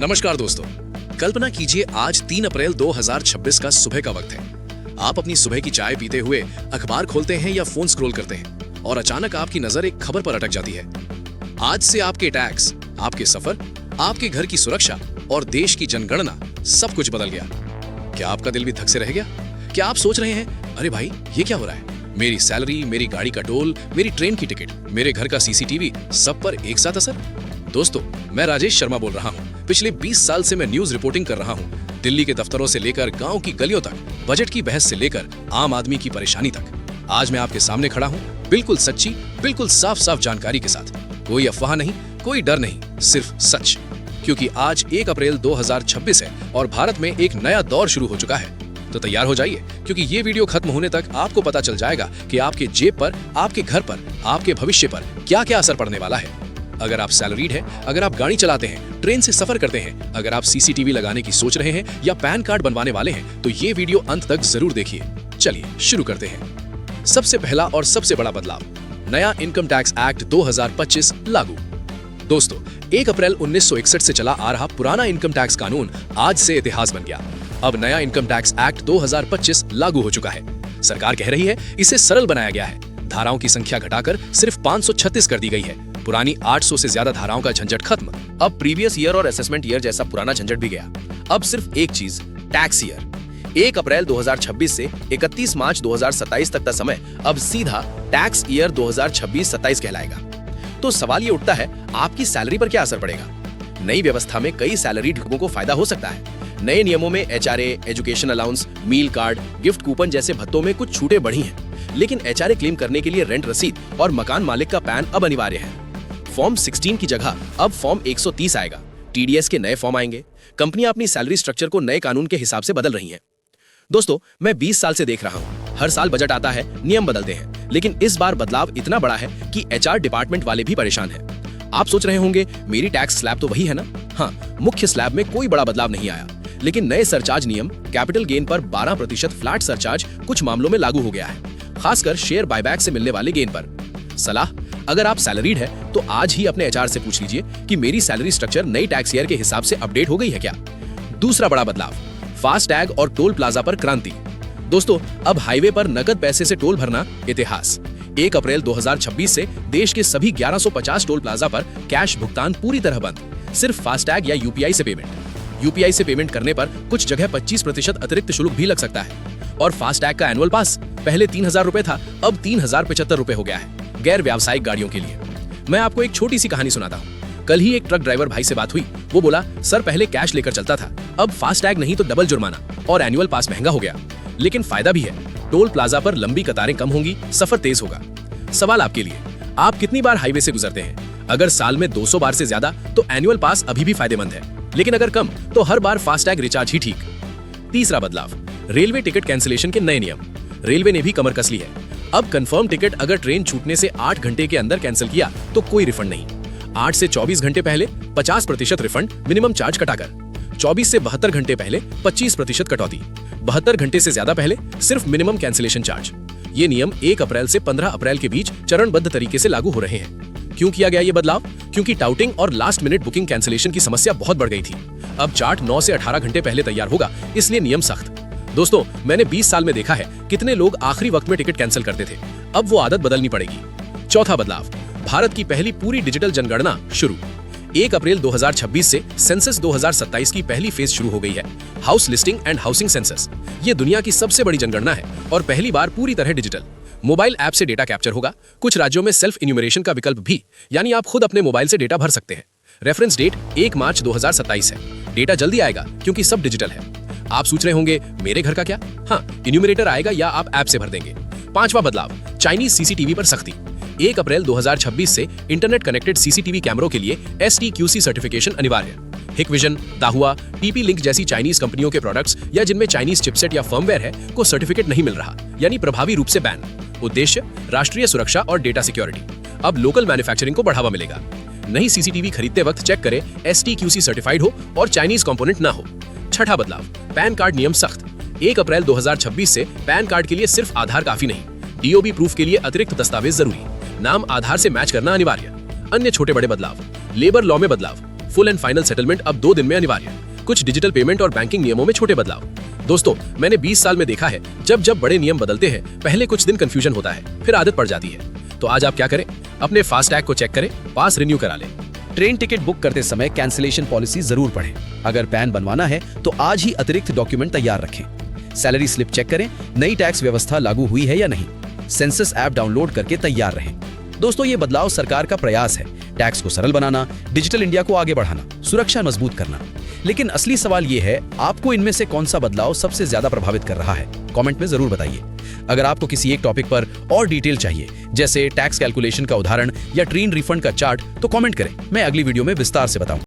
नमस्कार दोस्तों, कल्पना कीजिए आज 3 अप्रैल 2026 का सुबह का वक्त है। आप अपनी सुबह की चाय पीते हुए अखबार खोलते हैं या फोन स्क्रॉल करते हैं और अचानक आपकी नजर एक खबर पर अटक जाती है। आज से आपके टैक्स, आपके सफर, आपके घर की सुरक्षा और देश की जनगणना सब कुछ बदल गया। क्या आपका दिल भी धक से रह गया? क्या आप सोच रहे हैं, अरे भाई ये क्या हो रहा है? मेरी सैलरी, मेरी गाड़ी का टोल, मेरी ट्रेन की टिकट, मेरे घर का सीसीटीवी, सब पर एक साथ असर। दोस्तों, मैं राजेश शर्मा बोल रहा हूँ। पिछले 20 साल से मैं न्यूज रिपोर्टिंग कर रहा हूँ। दिल्ली के दफ्तरों से लेकर गांव की गलियों तक, बजट की बहस से लेकर आम आदमी की परेशानी तक। आज मैं आपके सामने खड़ा हूँ बिल्कुल सच्ची, बिल्कुल साफ साफ जानकारी के साथ। कोई अफवाह नहीं, कोई डर नहीं, सिर्फ सच। क्योंकि आज 1 अप्रैल 2026 है और भारत में एक नया दौर शुरू हो चुका है। तो तैयार हो जाइए, क्योंकि ये वीडियो खत्म होने तक आपको पता चल जाएगा कि आपके जेब पर, आपके घर पर, आपके भविष्य पर क्या क्या असर पड़ने वाला है। अगर आप सैलरीड हैं, अगर आप गाड़ी चलाते हैं, ट्रेन से सफर करते हैं, अगर आप सीसीटीवी लगाने की सोच रहे हैं या पैन कार्ड बनवाने वाले हैं, तो ये वीडियो अंत तक जरूर देखिए। चलिए शुरू करते हैं। सबसे पहला और सबसे बड़ा बदलाव, नया इनकम टैक्स एक्ट 2025 लागू। दोस्तों, 1 अप्रैल 1961 से चला आ रहा पुराना इनकम टैक्स कानून आज से इतिहास बन गया। अब नया इनकम टैक्स एक्ट 2025 लागू हो चुका है। सरकार कह रही है इसे सरल बनाया गया है। धाराओं की संख्या घटाकर सिर्फ 536 कर दी गई है। पुरानी 800 से ज्यादा धाराओं का झंझट खत्म। अब प्रीवियस ईयर और असेसमेंट ईयर जैसा पुराना झंझट भी गया। अब सिर्फ एक चीज, टैक्स ईयर। 1 अप्रैल 2026 से 31 मार्च 2027 तक का समय अब सीधा टैक्स ईयर 2026-27 कहलाएगा। तो सवाल ये उठता है, आपकी सैलरी पर क्या असर पड़ेगा? नई व्यवस्था में कई सैलरी लोगों को फायदा हो सकता है। नए नियमों में HRA, education allowance, meal card, gift coupon जैसे भत्तों में कुछ छूटें बढ़ी हैं। लेकिन एचआरए क्लेम करने के लिए रेंट रसीद और मकान मालिक का पैन अब अनिवार्य है। फॉर्म 16 की जगह अब फॉर्म 130 आएगा। टीडीएस के नए फॉर्म आएंगे। कंपनियां अपनी सैलरी स्ट्रक्चर को नए कानून के हिसाब से बदल रही हैं। दोस्तों, मैं 20 साल से देख रहा हूं, हर साल बजट आता है, नियम बदलते हैं, लेकिन इस बार बदलाव इतना बड़ा है कि एचआर डिपार्टमेंट वाले भी परेशान हैं। आप सोच रहे होंगे, मेरी टैक्स स्लैब तो वही है ना? हाँ, मुख्य स्लैब में कोई बड़ा बदलाव नहीं आया, लेकिन नए सरचार्ज नियम, कैपिटल गेन पर 12% फ्लैट सरचार्ज कुछ मामलों में लागू हो गया है, खासकर शेयर बायबैक से मिलने वाले गेन पर। सलाह, अगर आप सैलरीड है तो आज ही अपने एचआर से पूछ लीजिए कि मेरी सैलरी स्ट्रक्चर नई टैक्स ईयर के हिसाब से अपडेट हो गई है क्या। दूसरा बड़ा बदलाव, फास्ट टैग और टोल प्लाजा पर क्रांति। दोस्तों, अब हाईवे पर नकद पैसे से टोल भरना इतिहास। 1 अप्रैल 2026 से देश के सभी 1150 टोल प्लाजा पर कैश भुगतान पूरी तरह बंद, सिर्फ फास्टैग या यूपीआई से पेमेंट। यूपीआई से पेमेंट करने पर कुछ जगह 25% अतिरिक्त शुल्क भी लग सकता है। और फास्टैग का एनुअल पास पहले 3000 रुपए था, अब 3075 रुपए हो गया है, गैर व्यावसायिक गाड़ियों के लिए। मैं आपको एक छोटी सी कहानी सुनाता हूँ। कल ही एक ट्रक ड्राइवर भाई से बात हुई। वो बोला, सर पहले कैश लेकर चलता था, अब फास्टैग नहीं तो डबल जुर्माना और एनुअल पास महंगा हो गया। लेकिन फायदा भी है, टोल प्लाजा पर लंबी कतारें कम होंगी, सफर तेज होगा। सवाल आपके लिए, आप कितनी बार हाईवे से गुजरते हैं? अगर साल में 200 बार से ज्यादा तो एनुअल पास अभी भी फायदेमंद है, लेकिन अगर कम तो हर बार फास्टैग रिचार्ज ही ठीक। तीसरा बदलाव, रेलवे टिकट कैंसिलेशन के नए नियम। रेलवे ने भी कमर कस ली है। अब कंफर्म टिकट अगर ट्रेन छूटने से 8 घंटे के अंदर कैंसिल किया तो कोई रिफंड नहीं। 8 से 24 घंटे पहले 50% रिफंड मिनिमम चार्ज कटाकर, 24 से 72 घंटे पहले 25% कटौती, 72 घंटे से ज्यादा पहले सिर्फ मिनिमम कैंसिलेशन चार्ज। ये नियम 1 अप्रैल से 15 अप्रैल के बीच चरणबद्ध तरीके से लागू हो रहे हैं। क्यों किया गया ये बदलाव? क्योंकि टाउटिंग और लास्ट मिनट बुकिंग कैंसिलेशन की समस्या बहुत बढ़ गई थी। अब चार्ट 9 से 18 घंटे पहले तैयार होगा, इसलिए नियम सख्त। दोस्तों, मैंने 20 साल में देखा है कितने लोग आखिरी वक्त में टिकट कैंसिल करते थे। अब वो आदत बदलनी पड़ेगी। चौथा बदलाव, भारत की पहली पूरी डिजिटल जनगणना शुरू। 1 अप्रैल 2026 से सेंसस 2027 की पहली फेज शुरू हो गई है, house listing and housing census. ये दुनिया की सबसे बड़ी जनगणना है और पहली बार पूरी तरह डिजिटल। मोबाइल ऐप से डेटा कैप्चर होगा। कुछ राज्यों में सेल्फ इन्यूमरेशन का विकल्प भी, यानी आप खुद अपने मोबाइल से डेटा भर सकते हैं। रेफरेंस डेट 1 मार्च 2027 है। डेटा जल्दी आएगा क्योंकि सब डिजिटल है। आप सोच रहे होंगे, मेरे घर का क्या? हाँ, इन्यूमरेटर आएगा या आप ऐप से भर देंगे। पांचवा बदलाव, चाइनीज सीसीटीवी पर सख्ती। 1 अप्रैल 2026 से इंटरनेट कनेक्टेड सीसीटीवी कैमरों के लिए STQC सर्टिफिकेशन अनिवार्य। हिकविजन, दाहुआ, TP लिंक जैसी चाइनीज कंपनियों के प्रोडक्ट्स या जिनमें चाइनीज चिपसेट या फर्मवेयर है को सर्टिफिकेट नहीं मिल रहा, यानी प्रभावी रूप से बैन। उद्देश्य, राष्ट्रीय सुरक्षा और डेटा सिक्योरिटी। अब लोकल मैन्युफैक्चरिंग को बढ़ावा मिलेगा। नई सीसीटीवी खरीदते वक्त चेक करें STQC सर्टिफाइड हो और चाइनीज कंपोनेंट ना हो। छठा बदलाव, पैन कार्ड नियम सख्त। 1 अप्रैल 2026 से पैन कार्ड के लिए सिर्फ आधार काफी नहीं, DOB प्रूफ के लिए अतिरिक्त दस्तावेज जरूरी। नाम आधार से मैच करना अनिवार्य। अन्य छोटे बड़े बदलाव, लेबर लॉ में बदलाव। फुल एंड फाइनल सेटलमेंट अब 2 दिन में अनिवार्य। कुछ डिजिटल पेमेंट और बैंकिंग नियमों में छोटे बदलाव। दोस्तों, मैंने 20 साल में देखा है, जब जब बड़े नियम बदलते हैं, पहले कुछ दिन कंफ्यूजन होता है, फिर आदत पड़ जाती है। तो आज आप क्या करें? अपने फास्टैग को चेक करें, पास रिन्यू करा लें। ट्रेन टिकट बुक करते समय कैंसिलेशन पॉलिसी जरूर पढ़ें। अगर पैन बनवाना है तो आज ही अतिरिक्त डॉक्यूमेंट तैयार रखें। सैलरी स्लिप चेक करें, नई टैक्स व्यवस्था लागू हुई है या नहीं। सेंसस ऐप डाउनलोड करके तैयार रहें। दोस्तों, ये बदलाव सरकार का प्रयास है, टैक्स को सरल बनाना, डिजिटल इंडिया को आगे बढ़ाना, सुरक्षा मजबूत करना। लेकिन असली सवाल ये है, आपको इनमें से कौन सा बदलाव सबसे ज्यादा प्रभावित कर रहा है? कमेंट में जरूर बताइए। अगर आपको किसी एक टॉपिक पर और डिटेल चाहिए, जैसे टैक्स कैलकुलेशन का उदाहरण या ट्रेन रिफंड का चार्ट, तो कमेंट करें, मैं अगली वीडियो में विस्तार से बताऊं।